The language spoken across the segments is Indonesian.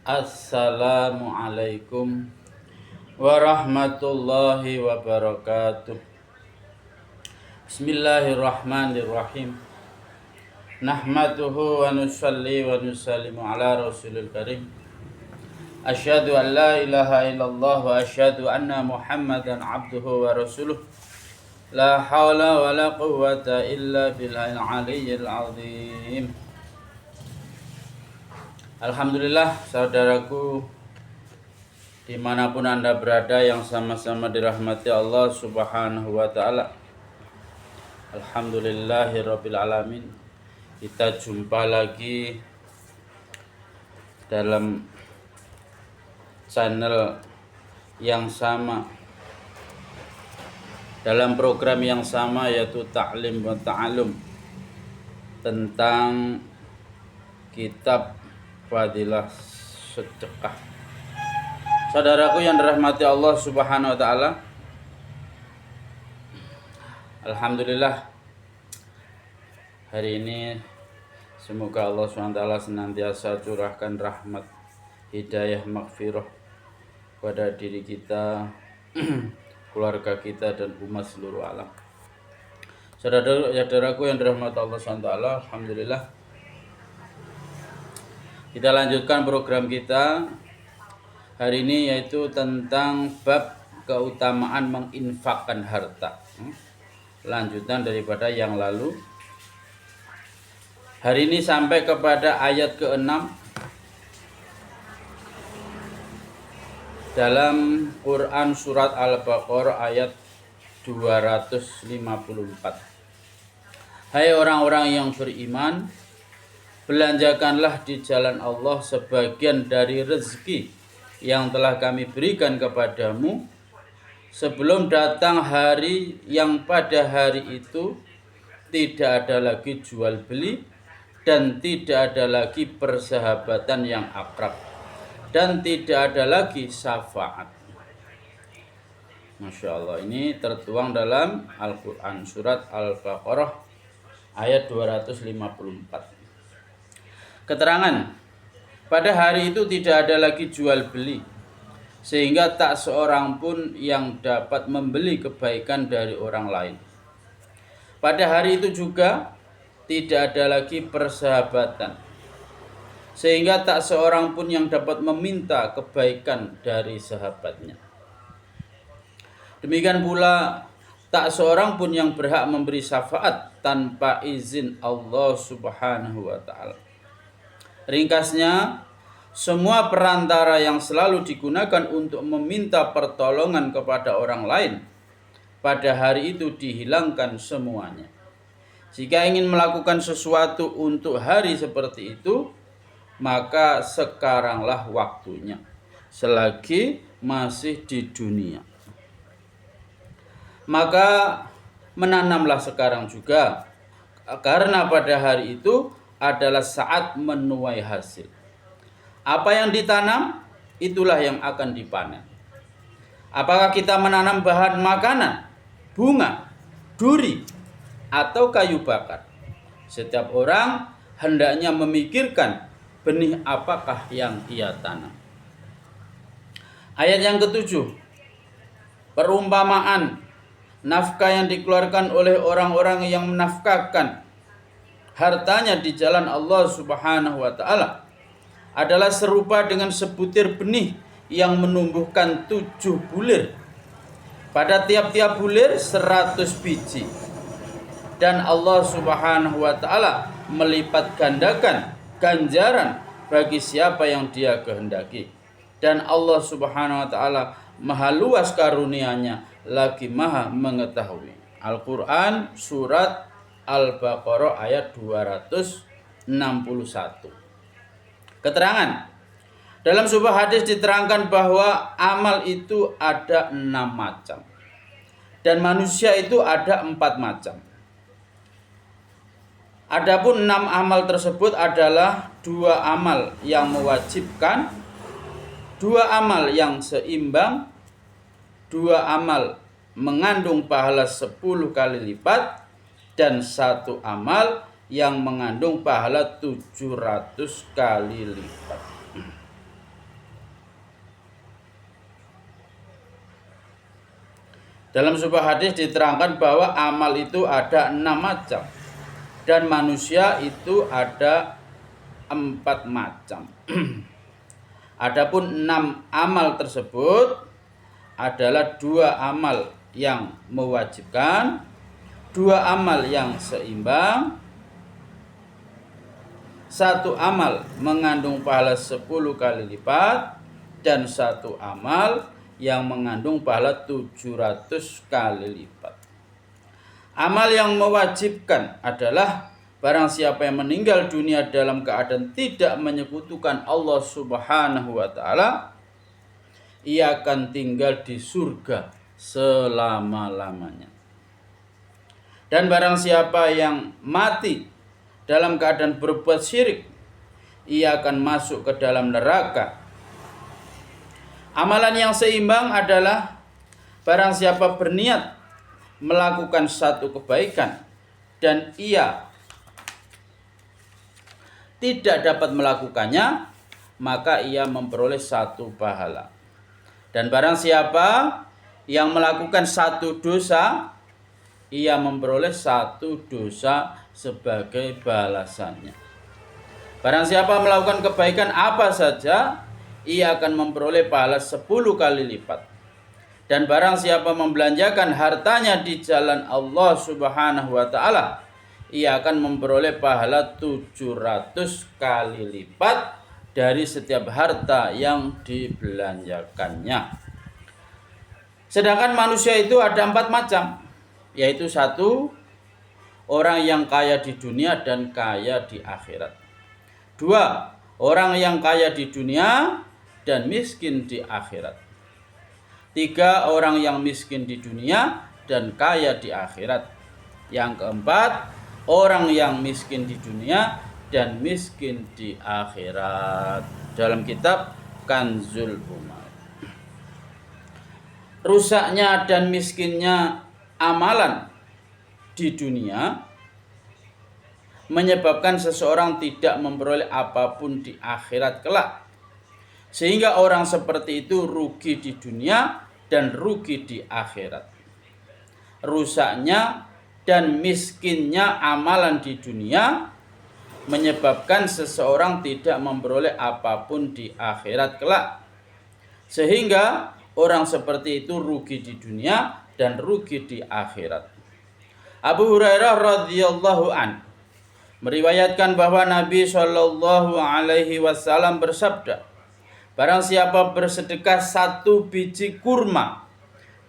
Assalamualaikum warahmatullahi wabarakatuh. Bismillahirrahmanirrahim. Nahmaduhu wa nusalli wa nusallimu ala rasulil karim. Asyhadu an la ilaha illallah wa asyhadu anna muhammadan abduhu wa rasuluh. La hawla wa la quwwata illa billahil aliyyil azim. Alhamdulillah, saudaraku dimanapun Anda berada yang sama-sama dirahmati Allah subhanahu wa ta'ala. Alhamdulillahirabbil alamin. Kita jumpa lagi dalam channel yang sama, dalam program yang sama, yaitu Ta'lim wa Ta'alum, tentang kitab Fadilah Sedekah. Saudaraku yang dirahmati Allah subhanahu wa ta'ala, alhamdulillah, hari ini semoga Allah subhanahu wa ta'ala senantiasa curahkan rahmat, hidayah, maghfirah pada diri kita, keluarga kita, dan umat seluruh alam. Saudaraku yang dirahmati Allah subhanahu wa ta'ala, alhamdulillah, kita lanjutkan program kita hari ini, yaitu tentang bab keutamaan menginfakkan harta. Lanjutan daripada yang lalu. Hari ini sampai kepada ayat ke-6 dalam Quran surat Al-Baqarah ayat 254. Hai orang-orang yang beriman, belanjakanlah di jalan Allah sebagian dari rezeki yang telah kami berikan kepadamu sebelum datang hari yang pada hari itu tidak ada lagi jual beli dan tidak ada lagi persahabatan yang akrab dan tidak ada lagi syafaat. Masya Allah, ini tertuang dalam Al-Quran surat Al-Baqarah ayat 254. Keterangan, pada hari itu tidak ada lagi jual beli, sehingga tak seorang pun yang dapat membeli kebaikan dari orang lain. Pada hari itu juga tidak ada lagi persahabatan, sehingga tak seorang pun yang dapat meminta kebaikan dari sahabatnya. Demikian pula tak seorang pun yang berhak memberi syafaat tanpa izin Allah subhanahu wa ta'ala. Ringkasnya, semua perantara yang selalu digunakan untuk meminta pertolongan kepada orang lain pada hari itu dihilangkan semuanya. Jika ingin melakukan sesuatu untuk hari seperti itu, maka sekaranglah waktunya, selagi masih di dunia. Maka menanamlah sekarang juga, karena pada hari itu adalah saat menuai hasil. Apa yang ditanam, itulah yang akan dipanen. Apakah kita menanam bahan makanan, bunga, duri, atau kayu bakar? Setiap orang hendaknya memikirkan benih apakah yang ia tanam. Ayat yang ke-7, perumpamaan nafkah yang dikeluarkan oleh orang-orang yang menafkahkan hartanya di jalan Allah subhanahu wa ta'ala adalah serupa dengan sebutir benih yang menumbuhkan 7 bulir. Pada tiap-tiap bulir 100 biji. Dan Allah subhanahu wa ta'ala melipat gandakan ganjaran bagi siapa yang dia kehendaki. Dan Allah subhanahu wa ta'ala maha luas karunia-Nya, lagi maha mengetahui. Al-Quran surat Al-Baqarah ayat 261. Keterangan, dalam sebuah hadis diterangkan bahwa amal itu ada 6 macam dan manusia itu ada 4 macam. Adapun 6 amal tersebut adalah 2 amal yang mewajibkan, 2 amal yang seimbang, 2 amal mengandung pahala 10 kali lipat, dan 1 amal yang mengandung pahala 700 kali lipat. Dalam sebuah hadis diterangkan bahwa amal itu ada 6 macam dan manusia itu ada 4 macam. Adapun 6 amal tersebut adalah 2 amal yang mewajibkan, 2 amal yang seimbang, 1 amal mengandung pahala 10 kali lipat, dan 1 amal yang mengandung pahala 700 kali lipat. Amal yang mewajibkan adalah barang siapa yang meninggal dunia dalam keadaan tidak menyekutukan Allah Subhanahu wa taala, ia akan tinggal di surga selama-lamanya. Dan barang siapa yang mati dalam keadaan berbuat syirik, ia akan masuk ke dalam neraka. Amalan yang seimbang adalah barang siapa berniat melakukan satu kebaikan dan ia tidak dapat melakukannya, maka ia memperoleh 1 pahala. Dan barang siapa yang melakukan 1 dosa, ia memperoleh 1 dosa sebagai balasannya. Barang siapa melakukan kebaikan apa saja, ia akan memperoleh pahala 10 kali lipat. Dan barang siapa membelanjakan hartanya di jalan Allah Subhanahu wa taala, ia akan memperoleh pahala 700 kali lipat dari setiap harta yang dibelanjakannya. Sedangkan manusia itu ada 4 macam, yaitu 1, orang yang kaya di dunia dan kaya di akhirat. 2, orang yang kaya di dunia dan miskin di akhirat. 3, orang yang miskin di dunia dan kaya di akhirat. Yang keempat, orang yang miskin di dunia dan miskin di akhirat. Dalam kitab Kanzul Umar. Rusaknya dan miskinnya amalan di dunia menyebabkan seseorang tidak memperoleh apapun di akhirat kelak. Sehingga orang seperti itu rugi di dunia dan rugi di akhirat. Rusaknya dan miskinnya amalan di dunia menyebabkan seseorang tidak memperoleh apapun di akhirat kelak. Sehingga orang seperti itu rugi di dunia dan rugi di akhirat. Abu Hurairah radhiyallahu an meriwayatkan bahwa Nabi Shallallahu alaihi wasallam bersabda, barang siapa bersedekah 1 biji kurma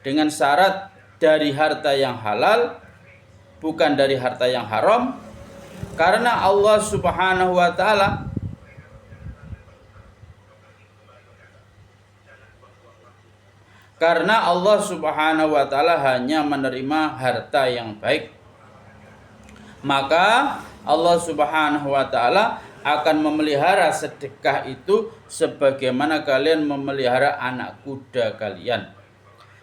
dengan syarat dari harta yang halal, bukan dari harta yang haram, karena Allah Subhanahu wa taala hanya menerima harta yang baik, maka Allah Subhanahu wa taala akan memelihara sedekah itu sebagaimana kalian memelihara anak kuda kalian,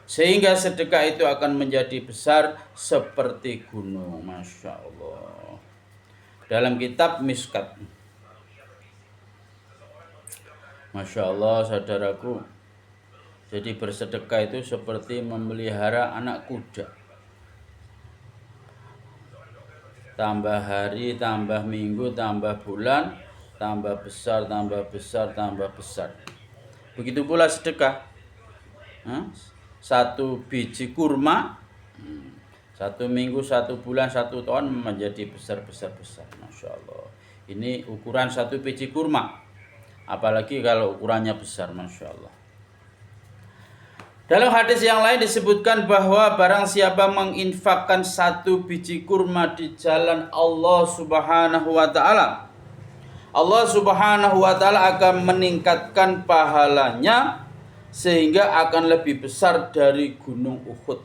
sehingga sedekah itu akan menjadi besar seperti gunung. Masya Allah. Dalam kitab Miskat. Masya Allah, saudaraku. Jadi bersedekah itu seperti memelihara anak kuda. Tambah hari, tambah minggu, tambah bulan, tambah besar, tambah besar, tambah besar. Begitu pula sedekah. 1 biji kurma, 1 minggu, 1 bulan, 1 tahun menjadi besar. Masya Allah. Ini ukuran 1 biji kurma. Apalagi kalau ukurannya besar, Masya Allah. Dalam hadis yang lain disebutkan bahwa barang siapa menginfakkan 1 biji kurma di jalan Allah Subhanahu wa taala, Allah Subhanahu wa taala akan meningkatkan pahalanya sehingga akan lebih besar dari gunung Uhud.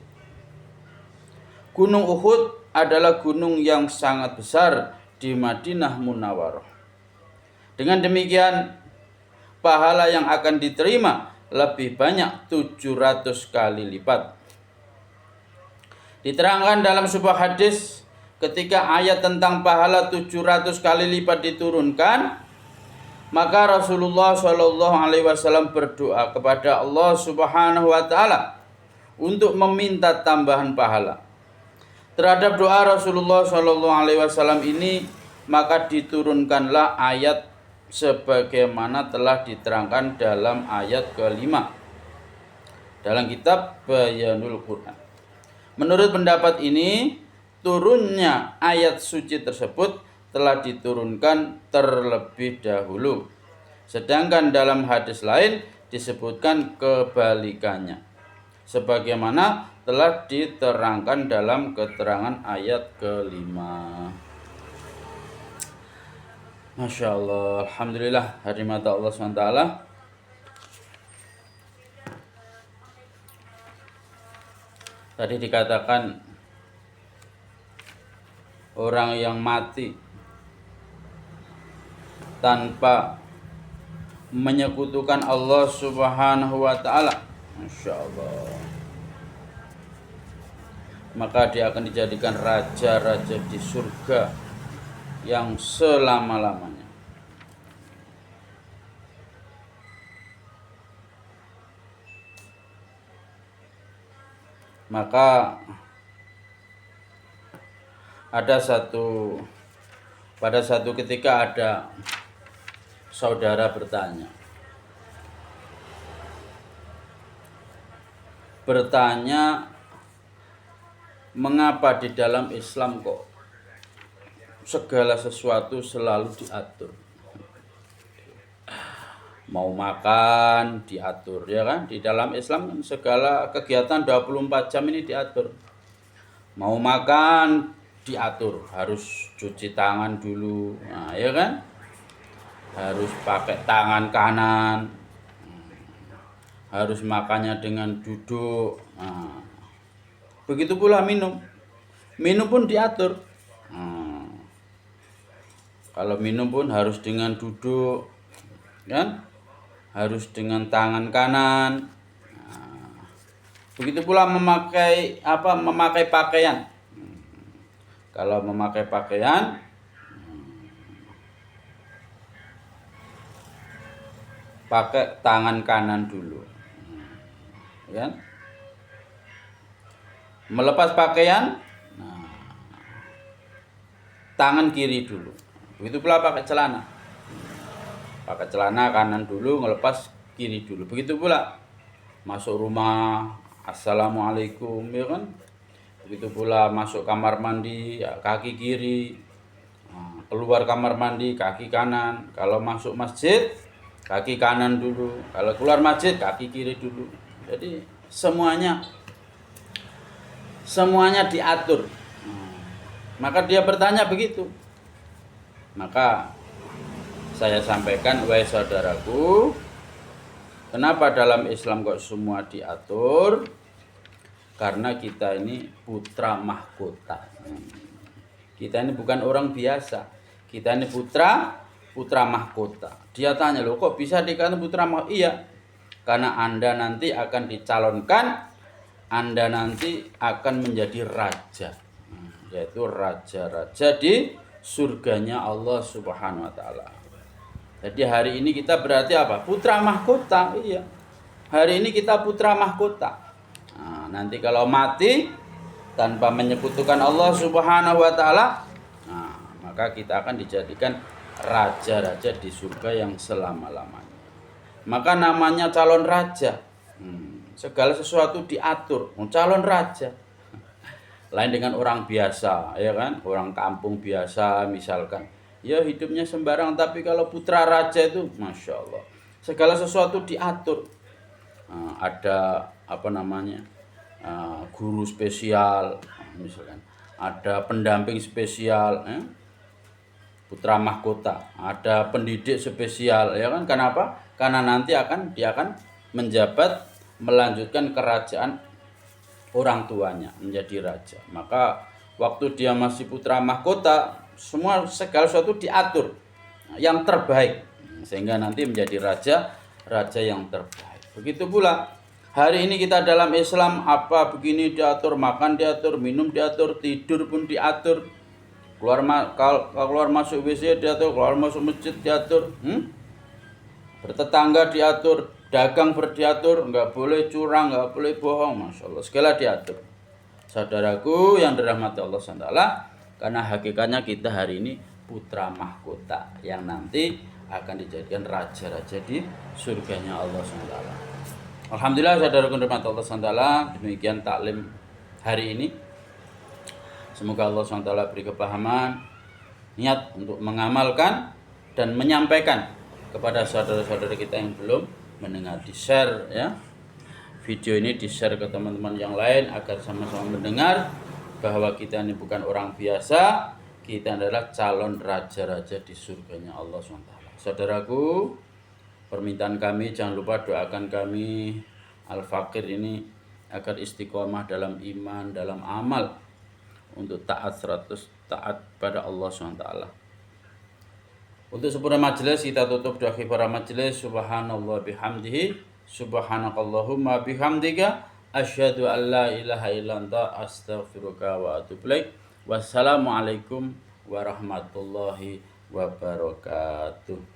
Gunung Uhud adalah gunung yang sangat besar di Madinah Munawwarah. Dengan demikian, pahala yang akan diterima lebih banyak 700 kali lipat. Diterangkan dalam sebuah hadis, ketika ayat tentang pahala 700 kali lipat diturunkan, maka Rasulullah Shallallahu alaihi wasallam berdoa kepada Allah Subhanahu wa taala untuk meminta tambahan pahala. Terhadap doa Rasulullah SAW ini maka diturunkanlah ayat sebagaimana telah diterangkan dalam ayat kelima dalam kitab Bayanul Quran. Menurut pendapat ini, turunnya ayat suci tersebut telah diturunkan terlebih dahulu. Sedangkan dalam hadis lain disebutkan kebalikannya, sebagaimana telah diterangkan dalam keterangan ayat kelima. Masya Allah, alhamdulillah, hari mata Allah SWT. Tadi dikatakan orang yang mati tanpa menyekutukan Allah Subhanahu wa taala, Masya Allah, maka dia akan dijadikan raja-raja di surga yang selama-lamanya. Maka pada satu ketika ada saudara bertanya, mengapa di dalam Islam kok segala sesuatu selalu diatur? Mau makan diatur, ya kan? Di dalam Islam kan segala kegiatan 24 jam ini diatur. Mau makan diatur, harus cuci tangan dulu, nah, ya kan? Harus pakai tangan kanan, harus makannya dengan duduk. Nah, begitu pula minum pun diatur. Nah, kalau minum pun harus dengan duduk, kan? Harus dengan tangan kanan. Nah, begitu pula memakai pakaian. Kalau memakai pakaian, pakai tangan kanan dulu, kan? Melepas pakaian, nah, tangan kiri dulu. Begitu pula pakai celana kanan dulu, ngelepas kiri dulu. Begitu pula masuk rumah, assalamualaikum, ya kan? Begitu pula masuk kamar mandi, ya, kaki kiri. Nah, keluar kamar mandi, kaki kanan. Kalau masuk masjid, kaki kanan dulu. Kalau keluar masjid, kaki kiri dulu. Jadi semuanya diatur. Maka dia bertanya begitu. Maka saya sampaikan, wahai saudaraku, kenapa dalam Islam kok semua diatur? Karena kita ini putra mahkota. Kita ini bukan orang biasa. Kita ini putra mahkota. Dia tanya, loh kok bisa dikatakan putra mahkota? Iya, karena Anda nanti akan dicalonkan, Anda nanti akan menjadi raja, yaitu raja-raja di surganya Allah Subhanahu wa taala. Jadi hari ini kita berarti apa? Putra mahkota. Iya, hari ini kita putra mahkota. Nah, nanti kalau mati tanpa menyekutukan Allah Subhanahu wa taala, nah, maka kita akan dijadikan raja-raja di surga yang selama-lamanya. Maka namanya calon raja. Segala sesuatu diatur. Calon raja. Lain dengan orang biasa, ya kan? Orang kampung biasa misalkan, ya hidupnya sembarang. Tapi kalau putra raja itu, Masya Allah, segala sesuatu diatur. Ada guru spesial, misalkan ada pendamping spesial, putra mahkota, ada pendidik spesial, ya kan? Kenapa? Karena nanti dia akan menjabat, melanjutkan kerajaan orang tuanya, menjadi raja. Maka waktu dia masih putra mahkota, segala sesuatu diatur yang terbaik, sehingga nanti menjadi raja yang terbaik. Begitu pula hari ini kita dalam Islam, apa begini diatur, makan diatur, minum diatur, tidur pun diatur, keluar masuk WC diatur, keluar masuk masjid diatur, bertetangga diatur, Dagang berdiatur, nggak boleh curang, nggak boleh bohong, masya Allah, segala diatur. Saudaraku yang dirahmati Allah SWT, karena hakikatnya kita hari ini putra mahkota yang nanti akan dijadikan raja-raja di surganya Allah SWT. Alhamdulillah saudaraku yang dirahmati Allah SWT, demikian taklim hari ini. Semoga Allah SWT beri kepahaman, niat untuk mengamalkan dan menyampaikan kepada saudara-saudara kita yang belum mendengar, di-share ya. Video ini di-share ke teman-teman yang lain agar sama-sama mendengar bahwa kita ini bukan orang biasa, kita adalah calon raja-raja di surganya Allah SWT. Saudaraku, permintaan kami jangan lupa doakan kami Al-Fakir ini agar istiqomah dalam iman, dalam amal, untuk taat 100 taat pada Allah SWT. Untuk sempurna majelis kita tutup doa kifaraah majelis. Subhanallah bihamdihi, subhanakallahumma bihamdika, asyhadu an la ilaha illa anta, astaghfiruka wa atubu ilaik. Wassalamualaikum warahmatullahi wabarakatuh.